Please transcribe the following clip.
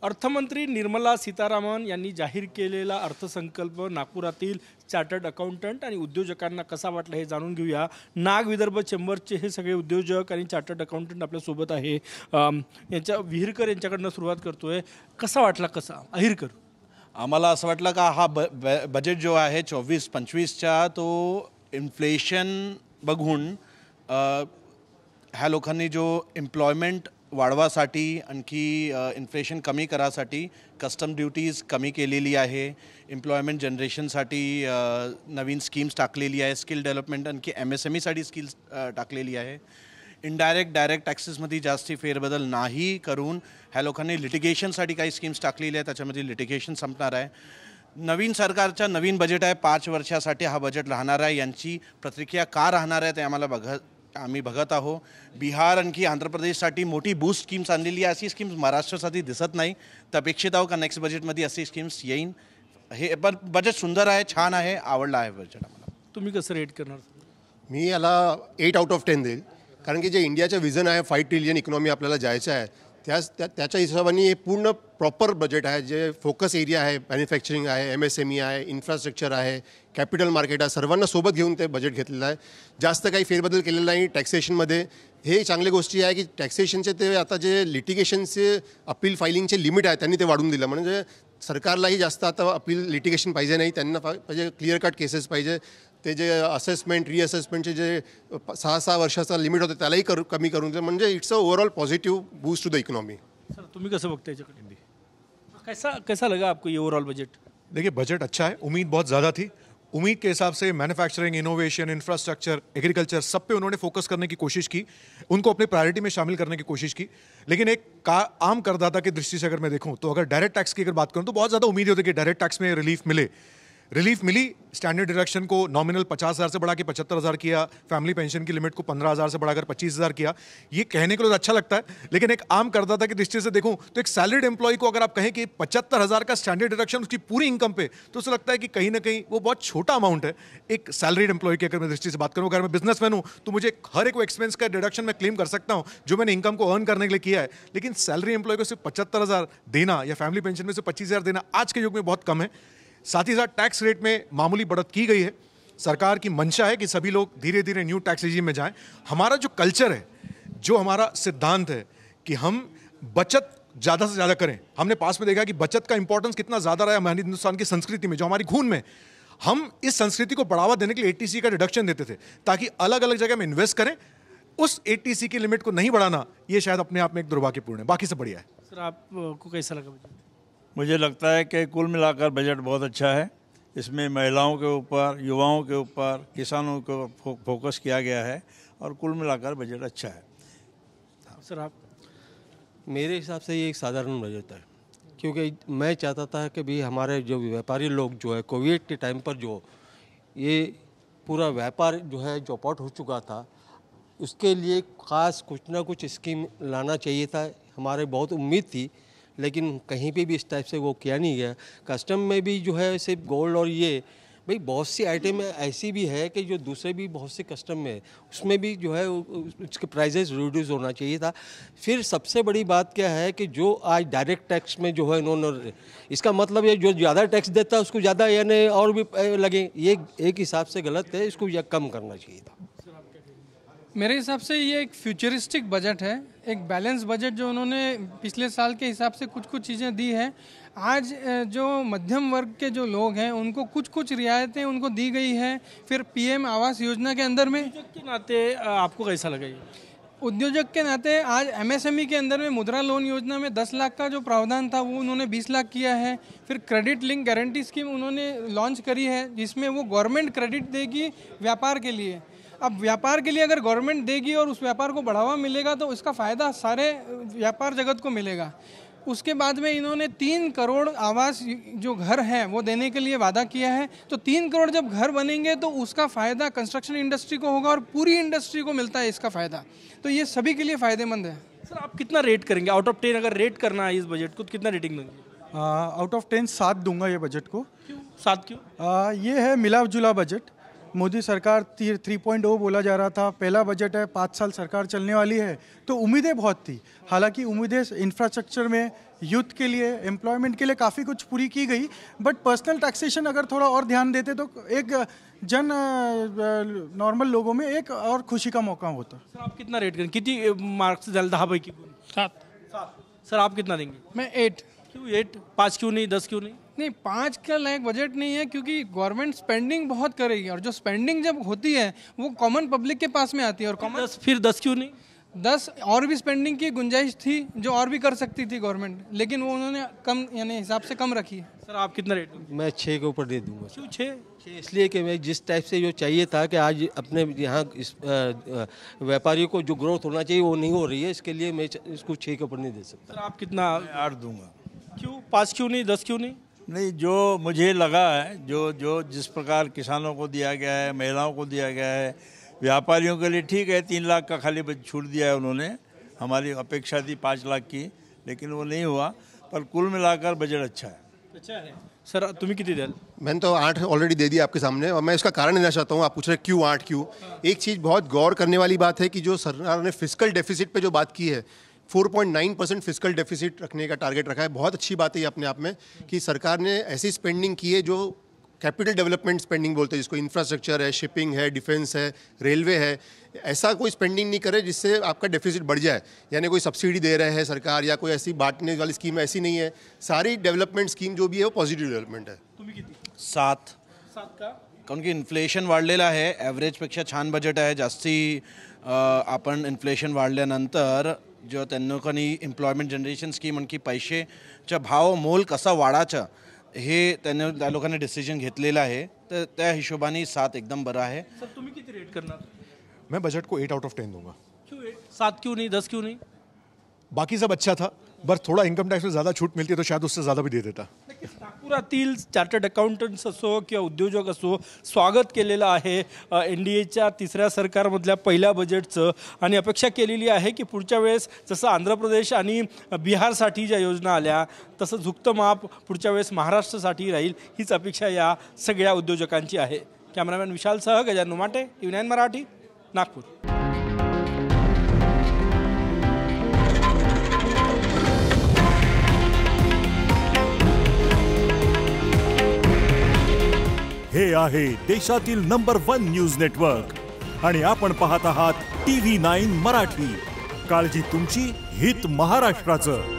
अर्थमंत्री निर्मला सीतारामन यांनी जाहीर केलेला अर्थसंकल्प नागपुरातील चार्टर्ड अकाउंटंट आणि उद्योजकांना कसा वाटला हे जाणून घेऊया। नाग विदर्भ चेंबरचे हे सगळे उद्योजक आणि चार्टर्ड अकाउंटंट आपल्यासोबत आहे। यांच्या विहिरकर यांच्याकडनं सुरुवात करतोय। कसा वाटला कसा अहिरकर? आम्हाला असं वाटलं का हा बजेट जो आहे 24-25चा तो इन्फ्लेशन बघून ह्या लोकांनी जो एम्प्लॉयमेंट वाढवासाठी आणखी इन्फ्लेशन कमी करासाठी कस्टम ड्युटीज कमी केलेली आहे, एम्प्लॉयमेंट जनरेशनसाठी नवीन स्कीम्स टाकलेली आहे, स्किल डेव्हलपमेंट आणखी MSMEसाठी स्किल्स टाकलेली आहे, इनडायरेक्ट डायरेक्ट टॅक्सेसमध्ये जास्ती फेरबदल नाही करून ह्या लोकांनी लिटिगेशनसाठी काही स्कीम्स टाकलेली आहे, त्याच्यामध्ये लिटिगेशन संपणार आहे। नवीन सरकारचा नवीन बजेट आहे, 5 वर्षासाठी हा बजेट राहणार आहे। यांची प्रतिक्रिया का राहणार आहे ते आम्ही बघत आहोत। बिहार आणखी आंध्र प्रदेशसाठी मोठी बूस्ट स्कीम्स आणलेली आहे, अशी स्कीम्स महाराष्ट्रासाठी दिसत नाही, तर अपेक्षित आहोत का नेक्स्ट बजेटमध्ये अशी स्कीम्स येईन। हे पण बजेट सुंदर आहे, छान आहे, आवडला आहे बजेट आम्हाला। तुम्ही कसं रेट करणार? मी याला 8 आउट ऑफ 10 देईल, कारण की जे इंडियाचं विजन आहे 5 ट्रिलियन इकॉनॉमी आपल्याला जायचं आहे, त्याच्या हिशोबाने हे पूर्ण प्रॉपर बजेट आहे। जे फोकस एरिया आहे, मॅन्युफॅक्चरिंग आहे, MSME आहे, इन्फ्रास्ट्रक्चर आहे, कॅपिटल मार्केट आहे, सर्वांना सोबत घेऊन ते बजेट घेतलेलं आहे। जास्त काही फेरबदल केलेला नाही टॅक्सेशनमध्ये। हे चांगली गोष्टी आहे की टॅक्सेशनचे ते आता जे लिटिगेशनचे अपील फायलिंगचे लिमिट आहे त्यांनी ते वाढवून दिलं, म्हणजे सरकारलाही जास्त आता अपील लिटिगेशन पाहिजे नाही, त्यांना पाहिजे क्लिअर कट केसेस पाहिजे। ते जे असेसमेंट रिअसेसमेंटचे जे 6 वर्षाचा लिमिट होतं त्यालाही कमी करून दे, म्हणजे it's a overall positive boost to the economy. Sir तुम्ही कसं बघता याच्याकडे? कैसा लगा आपको ये ओवरऑल बजट? देखिए बजट अच्छा है, उम्मीद बहुत ज़्यादा थी। उम्मीद के हिसाब से मैन्युफैक्चरिंग, इनोवेशन, इंफ्रास्ट्रक्चर, एग्रीकल्चर सब पे उन्होंने फोकस करने की कोशिश की, उनको अपने प्रायोरिटी में शामिल करने की कोशिश की। लेकिन एक आम करदाता की दृष्टि से अगर मैं देखूं तो अगर डायरेक्ट टैक्स की अगर बात करूं तो बहुत ज़्यादा उम्मीद होती है कि डायरेक्ट टैक्स में रिलीफ मिली। स्टैंडर्ड डिडक्शन को नॉमिनल 50,000 से बढ़ा के 75,000 किया, फैमिली पेंशन की लिमिट को 15,000 से बढ़ाकर 25,000 किया। ये कहने के लिए अच्छा लगता है, लेकिन एक आम करदाता की दृष्टि से देखूं तो एक सैलरीड एम्प्लॉय को अगर आप कहें कि 75,000 का स्टैंडर्ड डिडक्शन उसकी पूरी इनकम पे, तो उसे लगता है कि कहीं ना कहीं वो बहुत छोटा अमाउंट है। एक सैलरीड एम्प्लॉय की अगर मैं दृष्टि से बात करूँ, अगर मैं बिजनेसमैन हूँ तो मुझे हर एक एक्सपेंस का डिडक्शन मैं क्लेम कर सकता हूँ जो मैंने इनकम को अर्न करने के लिए किया है, लेकिन सैलरी एम्प्लॉय को सिर्फ 75,000 देना या फैमिली पेंशन में से 25,000 देना आज के युग में बहुत कम है। साथ ही साथ टैक्स रेट में मामूली बढ़त की गई है। सरकार की मंशा है कि सभी लोग धीरे धीरे न्यू टैक्स रेजिम में जाएं। हमारा जो कल्चर है, जो हमारा सिद्धांत है कि हम बचत ज़्यादा से ज़्यादा करें, हमने पास में देखा कि बचत का इंपॉर्टेंस कितना ज़्यादा रहा है हमारी हिंदुस्तान की संस्कृति में, जो हमारी खून में। हम इस संस्कृति को बढ़ावा देने के लिए ATC का डिडक्शन देते थे ताकि अलग अलग जगह में इन्वेस्ट करें। उस ATC की लिमिट को नहीं बढ़ाना, ये शायद अपने आप में एक दुर्भाग्यपूर्ण है, बाकी सब बढ़िया है। सर आपको कैसा लगा बजट? मुझे लगता है कि कुल मिलाकर बजट बहुत अच्छा है। इसमें महिलाओं के ऊपर, युवाओं के ऊपर, किसानों के ऊपर फोकस किया गया है और कुल मिलाकर बजट अच्छा है। सर आप? मेरे हिसाब से ये एक साधारण बजट है, क्योंकि मैं चाहता था कि भी हमारे जो व्यापारी लोग जो है कोविड के टाइम पर जो ये पूरा व्यापार जो है चौपट हो चुका था, उसके लिए ख़ास कुछ ना कुछ स्कीम लाना चाहिए था। हमारे बहुत उम्मीद थी, लेकिन कहीं पे भी इस टाइप से वो किया नहीं गया। कस्टम में भी जो है सिर्फ गोल्ड और ये भाई बहुत सी आइटम ऐसी भी है कि जो दूसरे भी बहुत से कस्टम में उसमें भी जो है उसके प्राइजेस रिड्यूस होना चाहिए था। फिर सबसे बड़ी बात क्या है कि जो आज डायरेक्ट टैक्स में जो है इन्होंने, इसका मतलब ये जो ज़्यादा टैक्स देता है उसको ज़्यादा यानी और भी लगे, ये एक हिसाब से गलत है, इसको कम करना चाहिए था। मेरे हिसाब से ये एक फ्यूचरिस्टिक बजट है, एक बैलेंस बजट जो उन्होंने पिछले साल के हिसाब से कुछ चीज़ें दी है। आज जो मध्यम वर्ग के जो लोग हैं उनको कुछ रियायतें उनको दी गई है। फिर PM आवास योजना के अंदर में उद्योजक के नाते आपको कैसा लगा ये? उद्योजक के नाते आज MSME के अंदर में मुद्रा लोन योजना में 10 लाख का जो प्रावधान था वो उन्होंने 20 लाख किया है। फिर क्रेडिट लिंक गारंटी स्कीम उन्होंने लॉन्च करी है, जिसमें वो गवर्नमेंट क्रेडिट देगी व्यापार के लिए। अब व्यापार के लिए अगर गवर्नमेंट देगी और उस व्यापार को बढ़ावा मिलेगा तो इसका फ़ायदा सारे व्यापार जगत को मिलेगा। उसके बाद में इन्होंने 3 करोड़ आवास जो घर हैं वो देने के लिए वादा किया है। तो 3 करोड़ जब घर बनेंगे तो उसका फ़ायदा कंस्ट्रक्शन इंडस्ट्री को होगा और पूरी इंडस्ट्री को मिलता है इसका फ़ायदा, तो ये सभी के लिए फ़ायदेमंद है। सर आप कितना रेट करेंगे? आउट ऑफ 10 अगर रेट करना है इस बजट को, कितना रेटिंग देंगे? आउट ऑफ 10 7 दूंगा ये बजट को। क्यों 7 क्यों? ये है मिला जुला बजट। मोदी सरकार 3.0 बोला जा रहा था, पहला बजट है, 5 साल सरकार चलने वाली है, तो उम्मीदें बहुत थी। हालांकि उम्मीदें इंफ्रास्ट्रक्चर में, यूथ के लिए, एम्प्लॉयमेंट के लिए काफ़ी कुछ पूरी की गई, बट पर्सनल टैक्सेशन अगर थोड़ा और ध्यान देते तो एक नॉर्मल लोगों में एक और खुशी का मौका होता। सर आप कितना रेट करें, किती मार्क्स द्याल 10 पैकी? 7। सर आप कितना देंगे? मैं 8। क्यों 8? 5 क्यों नहीं, 10 क्यों नहीं? नहीं, 5 का लायक बजट नहीं है, क्योंकि गवर्नमेंट स्पेंडिंग बहुत करेगी, और जो स्पेंडिंग जब होती है वो कॉमन पब्लिक के पास में आती है। और कॉमन 10, फिर 10 क्यों नहीं? 10 और भी स्पेंडिंग की गुंजाइश थी जो और भी कर सकती थी गवर्नमेंट, लेकिन वो उन्होंने कम यानी हिसाब से कम रखी है। सर आप कितना रेट देंगे? मैं 6 के ऊपर दे दूंगा। क्यों 6? इसलिए कि मैं जिस टाइप से जो चाहिए था कि आज अपने यहाँ इस व्यापारियों को जो ग्रोथ होना चाहिए वो नहीं हो रही है, इसके लिए मैं इसको 6 के ऊपर नहीं दे सकता। सर आप कितना? 8 दूंगा। क्यों 5 क्यों नहीं, 10 क्यों नहीं? नहीं, जो मुझे लगा है, जो जिस प्रकार किसानों को दिया गया है, महिलाओं को दिया गया है, व्यापारियों के लिए ठीक है, 3 लाख का खाली छूट दिया है उन्होंने। हमारी अपेक्षा थी 5 लाख की, लेकिन वो नहीं हुआ, पर कुल मिलाकर बजट अच्छा है। अच्छा है। सर तुम्ही किती द्याल? मैंने तो 8 ऑलरेडी दे दिया आपके सामने, और मैं इसका कारण देना चाहता हूँ। आप पूछ रहे क्यों 8 क्यों? एक चीज़ बहुत गौर करने वाली बात है कि जो सरकार ने फिस्कल डेफिसिट पे जो बात की है, 4.9% फिस्कल डेफिसिट रखने का टारगेट रखा है। बहुत अच्छी बात है ये अपने आप में कि सरकार ने ऐसी स्पेंडिंग की है जो कैपिटल डेवलपमेंट स्पेंडिंग बोलते हैं, जिसको इंफ्रास्ट्रक्चर है, शिपिंग है, डिफेंस है, रेलवे है। ऐसा कोई स्पेंडिंग नहीं करे जिससे आपका डेफिसिट बढ़ जाए, यानी कोई सब्सिडी दे रहे हैं सरकार या कोई ऐसी बांटने वाली स्कीम ऐसी नहीं है। सारी डेवलपमेंट स्कीम जो भी है वो पॉझिटिव्ह डेव्हलपमेंट आहे। तुम्ही किती? 7. 7 का? कारण की इन्फ्लेशन वाढलेलं आहे, ॲव्हरेजपेक्षा छान बजेट आहे. जास्ती आपण इन्फ्लेशन वाढल्यानंतर जो त्यांनी एम्प्लॉयमेंट जनरेशन स्कीम आणखी पैशाचा भाव मोल कसा वाढायचा हे त्या लोकांनी डिसिजन घेतलेलं आहे, तर त्या हिशोबाने 7 एकदम बरं आहे. सर तुम्ही किती रेट करणार? मैं बजट को 8 आउट ऑफ 10 दूंगा। क्यों 8? 7 क्यों नहीं, 10 क्यों नहीं? बाकी सब अच्छा था, बस थोड़ा इनकम टैक्स में ज़्यादा छूट मिलती है तो शायद उससे ज़्यादा भी दे देता। नागपुरातील चार्टर्ड अकाउंटंट्स असो किंवा उद्योजक असो, स्वागत केलेलं आहे NDAच्या 3ऱ्या सरकारमधल्या पहिल्या बजेटचं, आणि अपेक्षा केलेली आहे की पुढच्या वेळेस जसं आंध्र प्रदेश आणि बिहारसाठी ज्या योजना आल्या तसं झुकतं माप पुढच्या वेळेस महाराष्ट्रासाठी राहील, हीच अपेक्षा या सगळ्या उद्योजकांची आहे. कॅमेरामॅन विशालसह गजानन उमाटे, TV9 मराठी, नागपूर. हे आहे देशातील नंबर 1 न्यूज नेटवर्क आणि आपण पाहत आहात TV9 मराठी. काळजी तुमची, हित महाराष्ट्राचं.